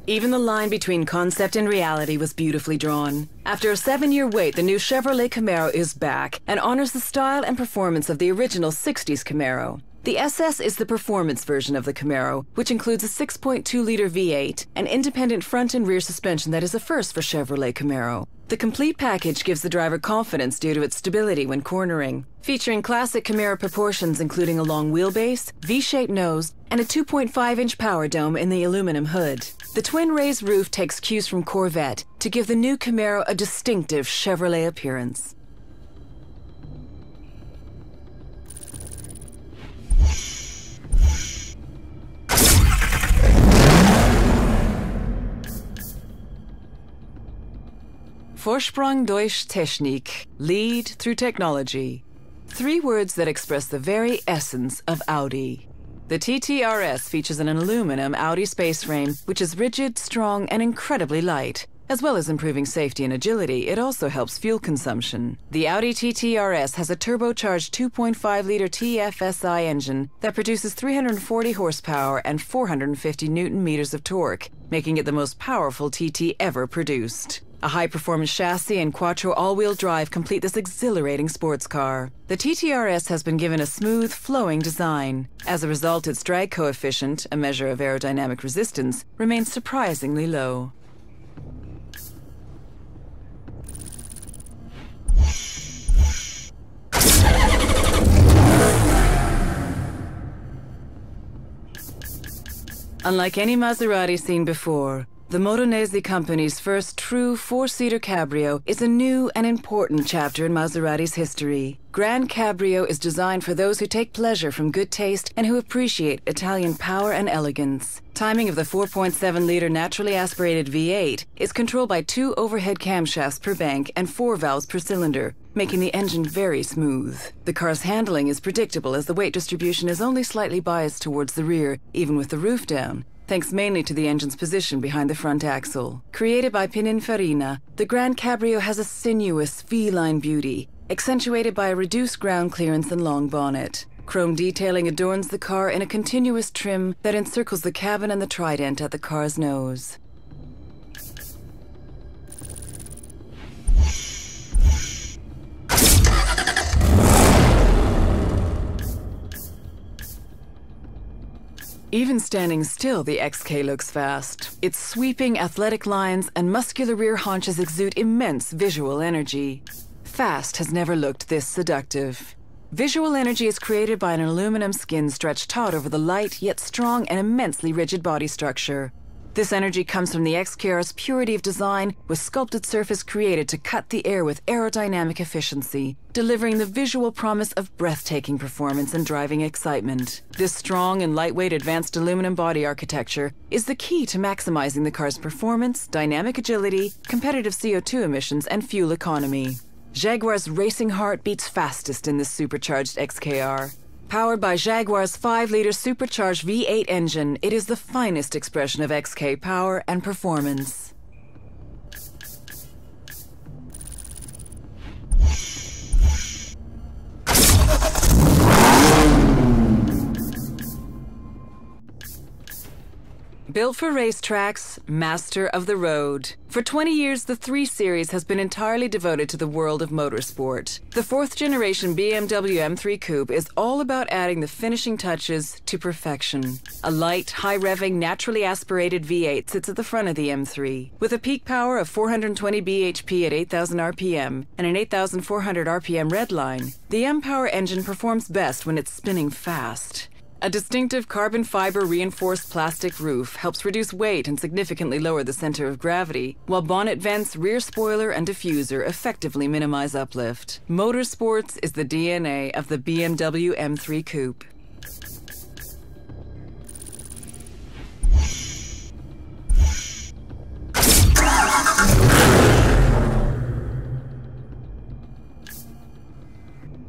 Even the line between concept and reality was beautifully drawn. After a 7-year wait, the new Chevrolet Camaro is back and honors the style and performance of the original 60s Camaro. The SS is the performance version of the Camaro, which includes a 6.2-liter V8, an independent front and rear suspension that is a first for Chevrolet Camaro. The complete package gives the driver confidence due to its stability when cornering, featuring classic Camaro proportions including a long wheelbase, V-shaped nose, and a 2.5-inch power dome in the aluminum hood. The twin raised roof takes cues from Corvette to give the new Camaro a distinctive Chevrolet appearance. Vorsprung durch Technik, lead through technology. 3 words that express the very essence of Audi. The TT RS features an aluminum Audi space frame, which is rigid, strong, and incredibly light. As well as improving safety and agility, it also helps fuel consumption. The Audi TT RS has a turbocharged 2.5-liter TFSI engine that produces 340 horsepower and 450 Newton-meters of torque, making it the most powerful TT ever produced. A high-performance chassis and quattro all-wheel drive complete this exhilarating sports car. The TTRS has been given a smooth, flowing design. As a result, its drag coefficient, a measure of aerodynamic resistance, remains surprisingly low. Unlike any Maserati seen before, the Modenese company's first true 4-seater cabrio is a new and important chapter in Maserati's history. GranCabrio is designed for those who take pleasure from good taste and who appreciate Italian power and elegance. Timing of the 4.7-liter naturally aspirated V8 is controlled by 2 overhead camshafts per bank and 4 valves per cylinder, making the engine very smooth. The car's handling is predictable as the weight distribution is only slightly biased towards the rear, even with the roof down, thanks mainly to the engine's position behind the front axle. Created by Pininfarina, the GrandCabrio has a sinuous, feline beauty, accentuated by a reduced ground clearance and long bonnet. Chrome detailing adorns the car in a continuous trim that encircles the cabin and the trident at the car's nose. Even standing still, the XK looks fast. Its sweeping, athletic lines and muscular rear haunches exude immense visual energy. Fast has never looked this seductive. Visual energy is created by an aluminum skin stretched taut over the light, yet strong and immensely rigid body structure. This energy comes from the XKR's purity of design, with sculpted surface created to cut the air with aerodynamic efficiency, delivering the visual promise of breathtaking performance and driving excitement. This strong and lightweight advanced aluminum body architecture is the key to maximizing the car's performance, dynamic agility, competitive CO2 emissions, and fuel economy. Jaguar's racing heart beats fastest in this supercharged XKR. Powered by Jaguar's 5-liter supercharged V8 engine, it is the finest expression of XK power and performance. Built for racetracks, master of the road. For 20 years, the 3 Series has been entirely devoted to the world of motorsport. The 4th-generation BMW M3 Coupe is all about adding the finishing touches to perfection. A light, high-revving, naturally aspirated V8 sits at the front of the M3. With a peak power of 420 bhp at 8,000 RPM and an 8,400 RPM redline, the M-Power engine performs best when it's spinning fast. A distinctive carbon fiber reinforced plastic roof helps reduce weight and significantly lower the center of gravity, while bonnet vents, rear spoiler, and diffuser effectively minimize uplift. Motorsports is the DNA of the BMW M3 Coupe.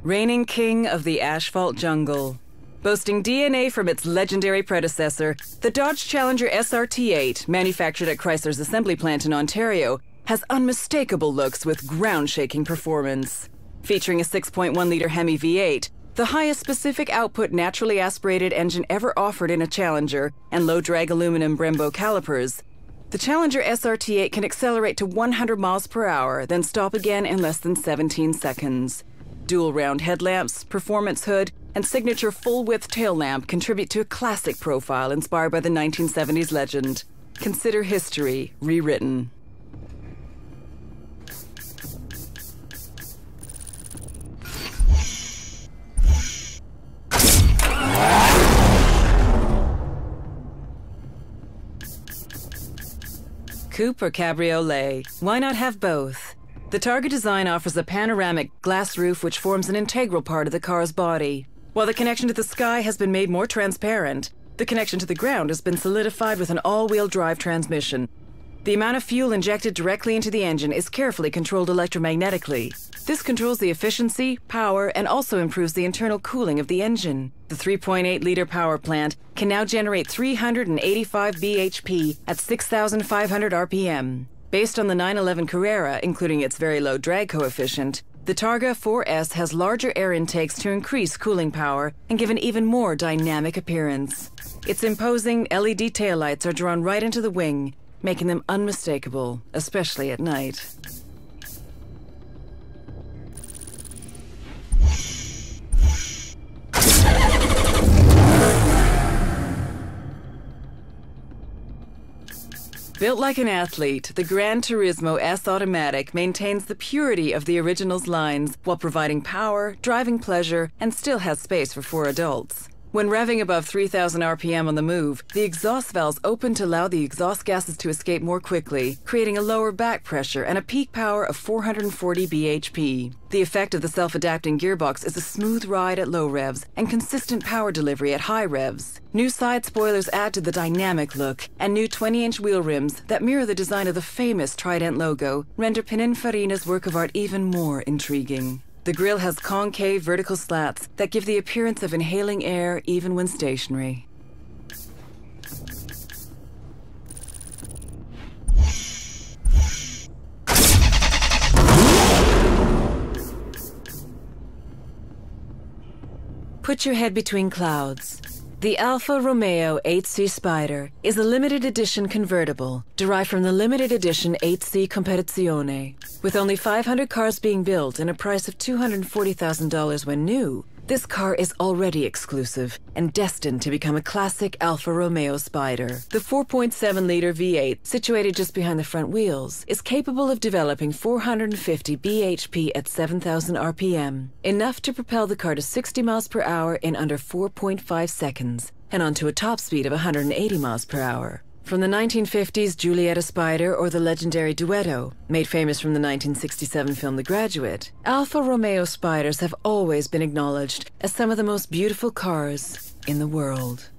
Reigning king of the asphalt jungle. Boasting DNA from its legendary predecessor, the Dodge Challenger SRT8, manufactured at Chrysler's assembly plant in Ontario, has unmistakable looks with ground-shaking performance. Featuring a 6.1-liter Hemi V8, the highest specific output naturally aspirated engine ever offered in a Challenger, and low-drag aluminum Brembo calipers, The Challenger SRT8 can accelerate to 100 miles per hour, then stop again in less than 17 seconds. Dual round headlamps, performance hood, and signature full-width tail lamp contribute to a classic profile inspired by the 1970s legend. Consider history rewritten. Coupe or cabriolet? Why not have both? The Targa design offers a panoramic glass roof which forms an integral part of the car's body. While the connection to the sky has been made more transparent, the connection to the ground has been solidified with an all-wheel drive transmission. The amount of fuel injected directly into the engine is carefully controlled electromagnetically. This controls the efficiency, power, and also improves the internal cooling of the engine. The 3.8-liter power plant can now generate 385 bhp at 6,500 RPM. Based on the 911 Carrera, including its very low drag coefficient, the Targa 4S has larger air intakes to increase cooling power and give an even more dynamic appearance. Its imposing LED taillights are drawn right into the wing, making them unmistakable, especially at night. Built like an athlete, the GranTurismo S Automatic maintains the purity of the original's lines while providing power, driving pleasure, and still has space for 4 adults. When revving above 3,000 RPM on the move, the exhaust valves open to allow the exhaust gases to escape more quickly, creating a lower back pressure and a peak power of 440 bhp. The effect of the self-adapting gearbox is a smooth ride at low revs and consistent power delivery at high revs. New side spoilers add to the dynamic look, and new 20-inch wheel rims that mirror the design of the famous Trident logo render Pininfarina's work of art even more intriguing. The grille has concave vertical slats that give the appearance of inhaling air even when stationary. Put your head between clouds. The Alfa Romeo 8C Spider is a limited edition convertible derived from the limited edition 8C Competizione. With only 500 cars being built and a price of $240,000 when new, this car is already exclusive and destined to become a classic Alfa Romeo Spider. The 4.7-liter V8, situated just behind the front wheels, is capable of developing 450 bhp at 7,000 RPM, enough to propel the car to 60 miles per hour in under 4.5 seconds, and onto a top speed of 180 miles per hour. From the 1950s Giulietta Spider or the legendary Duetto, made famous from the 1967 film The Graduate, Alfa Romeo Spiders have always been acknowledged as some of the most beautiful cars in the world.